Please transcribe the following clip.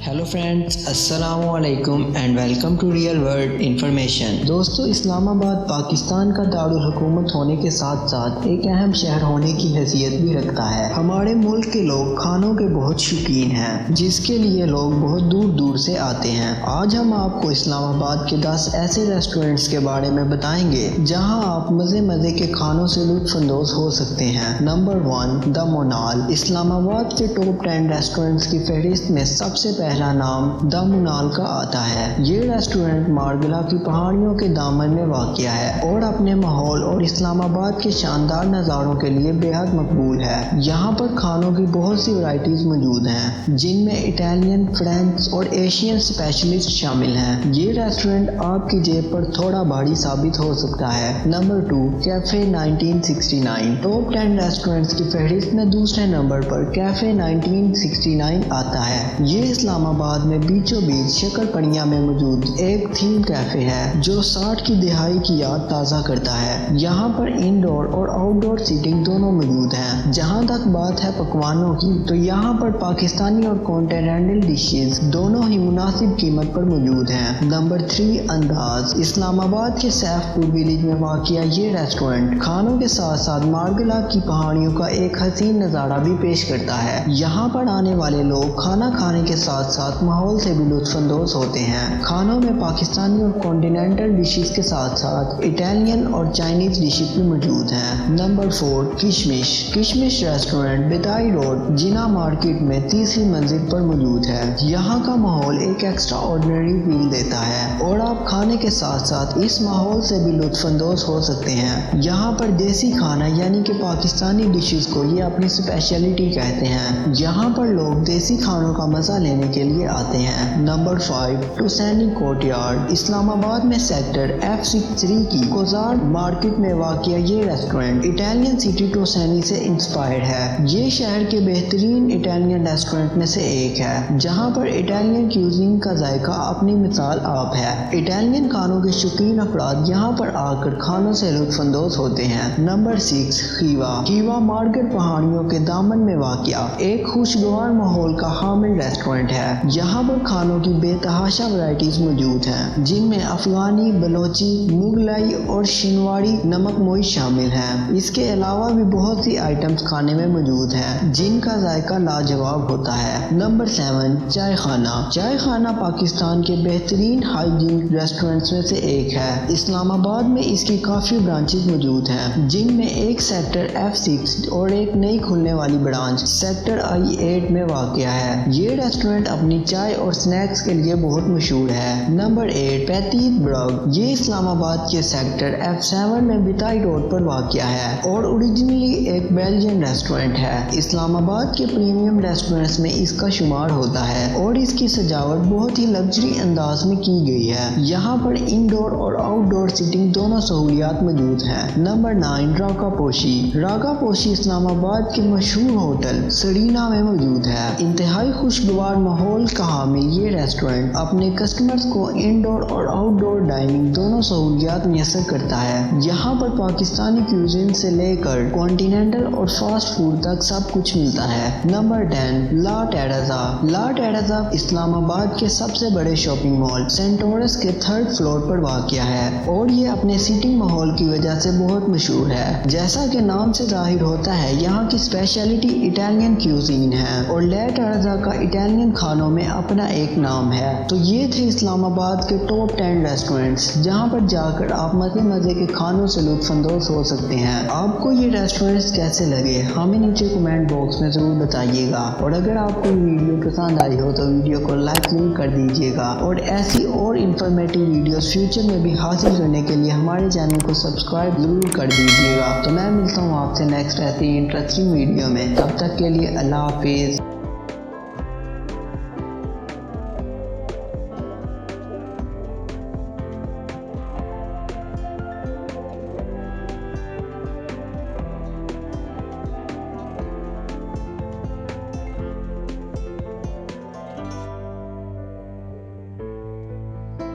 Hello friends, السلام علیکم and welcome to real world information. دوستو، اسلام آباد پاکستان کا دارالحکومت ہونے کے ساتھ ساتھ ایک اہم شہر ہونے کی حیثیت بھی رکھتا ہے۔ ہمارے ملک کے لوگ کھانوں کے بہت شوقین ہیں، جس کے لیے لوگ بہت دور دور سے آتے ہیں۔ آج ہم آپ کو اسلام آباد کے 10 ایسے ریسٹورنٹس کے بارے میں بتائیں گے جہاں آپ مزے کے کھانوں سے لطف اندوز ہو سکتے ہیں۔ نمبر 1، دا مونال۔ اسلام آباد کے ٹاپ 10 ریسٹورنٹس کی فہرست میں سب سے پہلا نام دا مونال کا آتا ہے۔ یہ ریسٹورنٹ مارگلا کی پہاڑیوں کے دامن میں واقع ہے اور اپنے ماحول اور اسلام آباد کے شاندار نظاروں کے لیے بے حد مقبول ہے۔ یہاں پر کھانوں کی بہت سی ورائٹیز موجود ہیں، جن میں اٹالین، فرینچ اور ایشین اسپیشلسٹ شامل ہیں۔ یہ ریسٹورنٹ آپ کی جیب پر تھوڑا بھاری ثابت ہو سکتا ہے۔ Number 2، cafe 1969۔ ٹاپ 10 ریسٹورنٹس کی فہرست میں دوسرے نمبر پر کیفے 1969 آتا ہے۔ یہ اسلام آباد میں بیچوں بیچ شکر پڑیاں میں موجود ایک تھیم کیفے ہے جو 60 کی دہائی کی یاد تازہ کرتا ہے۔ یہاں پر انڈور اور آؤٹ ڈور سیٹنگ دونوں موجود ہیں۔ جہاں تک بات ہے پکوانوں کی، تو یہاں پر پاکستانی اور کانٹیننٹل ڈشز دونوں ہی مناسب قیمت پر موجود ہیں۔ نمبر 3، انداز۔ اسلام آباد کے سیف پور ویلیج میں واقع یہ ریسٹورنٹ کھانوں کے ساتھ ساتھ مارگلا کی پہاڑیوں کا ایک حسین نظارہ بھی پیش کرتا ہے۔ یہاں پر آنے والے لوگ کھانا کھانے کے ساتھ ساتھ ماحول سے بھی لطف اندوز ہوتے ہیں۔ کھانوں میں پاکستانی اور کانٹیننٹل ڈشز کے ساتھ ساتھ اٹالین اور چائنیز ڈشز بھی موجود ہیں۔ نمبر 4، کشمش۔ کشمش ریسٹورنٹ بدائی روڈ، جناح مارکیٹ میں تیسری منزل پر موجود ہے۔ یہاں کا ماحول ایک ایکسٹرا آرڈنری فیل دیتا ہے اور آپ کھانے کے ساتھ ساتھ اس ماحول سے بھی لطف اندوز ہو سکتے ہیں۔ یہاں پر دیسی کھانا یعنی کہ پاکستانی ڈشز کو یہ اپنی اسپیشلٹی کہتے ہیں۔ یہاں پر لوگ دیسی کھانوں کا مزہ لینے کے لیے آتے ہیں۔ Number 5، Tuscany courtyard. Islamabad میں سیکٹر F63 کی کوزار مارکیٹ میں واقع یہ ریسٹورنٹ اٹالین سٹی ٹوسینی سے انسپائرڈ ہے۔ یہ شہر کے بہترین اٹالین ریسٹورنٹ میں سے ایک ہے، جہاں پر اٹالین کیوزین کا ذائقہ اپنی مثال آپ ہے۔ اٹالین کھانوں کے شوقین افراد یہاں پر آ کر کھانوں سے لطف اندوز ہوتے ہیں۔ نمبر 6، خیوا۔ خیوا مارگل پہاڑیوں کے دامن میں واقع ایک خوشگوار ماحول کا حامل ریسٹورنٹ ہے۔ یہاں پر کھانوں کی بے تحاشا ورائٹیز موجود ہیں، جن میں افغانی، بلوچی، مغلائی اور شینواری نمک موئی شامل ہیں۔ اس کے علاوہ بھی بہت سی آئٹمز کھانے میں موجود ہیں، جن کا ذائقہ لاجواب ہوتا ہے۔ نمبر 7، چائے خانہ۔ چائے خانہ پاکستان کے بہترین ہائیجین ریسٹورنٹس میں سے ایک ہے۔ اسلام آباد میں اس کی کافی برانچز موجود ہیں، جن میں ایک سیکٹر F6 اور ایک نئی کھلنے والی برانچ سیکٹر I8 میں واقع ہے۔ یہ ریسٹورنٹ اپنی چائے اور سنیکس کے لیے بہت مشہور ہے۔ نمبر 8، پیتیت برگ۔ یہ اسلام آباد کے سیکٹر F7 میں بتائی روڈ پر واقع ہے اور اوریجنلی ایک بیلجین ریسٹورنٹ ہے۔ اسلام آباد کے پریمیم ریسٹورنٹس میں اس کا شمار ہوتا ہے اور اس کی سجاوٹ بہت ہی لگژری انداز میں کی گئی ہے۔ یہاں پر انڈور اور آؤٹ ڈور سیٹنگ دونوں سہولیات موجود ہیں۔ نمبر 9، راکا پوشی۔ راکا پوشی اسلام آباد کے مشہور ہوٹل سرینا میں موجود ہے۔ انتہائی خوشگوار ماحول کا حامل یہ ریسٹورنٹ اپنے کسٹمرز کو انڈور اور آؤٹ ڈور ڈائننگ دونوں سہولیات میسر کرتا ہے۔ یہاں پر پاکستانی کیوزین سے لے کر کانٹیننٹل اور فاسٹ فوڈ تک سب کچھ ملتا ہے۔ نمبر 10، لا ٹیرازا۔ لا ٹیرازا اسلام آباد کے سب سے بڑے شاپنگ مال سینٹورس کے 3rd فلور پر واقع ہے اور یہ اپنے سیٹنگ ماحول کی وجہ سے بہت مشہور ہے۔ جیسا کہ نام سے ظاہر ہوتا ہے، یہاں کی اسپیشلٹی اٹالین کیوزین ہے اور لا ٹیرازا کا اٹالین کھانوں میں اپنا ایک نام ہے۔ تو یہ تھے اسلام آباد کے ٹاپ 10 ریسٹورنٹس، جہاں پر جا کر آپ مزے کے کھانوں سے لطف اندوز ہو سکتے ہیں۔ آپ کو یہ ریسٹورنٹس کیسے لگے ہمیں نیچے کمنٹ باکس میں ضرور بتائیے گا، اور اگر آپ کو یہ ویڈیو پسند آئی ہو تو ویڈیو کو لائک ضرور کر دیجیے گا، اور ایسی اور انفارمیٹیو ویڈیوز فیوچر میں بھی حاصل کرنے کے لیے ہمارے چینل کو سبسکرائب ضرور کر دیجیے گا۔ تو میں ملتا ہوں آپ سے نیکسٹ ایسی انٹرسٹنگ ویڈیو میں، تب تک کے لیے اللہ حافظ۔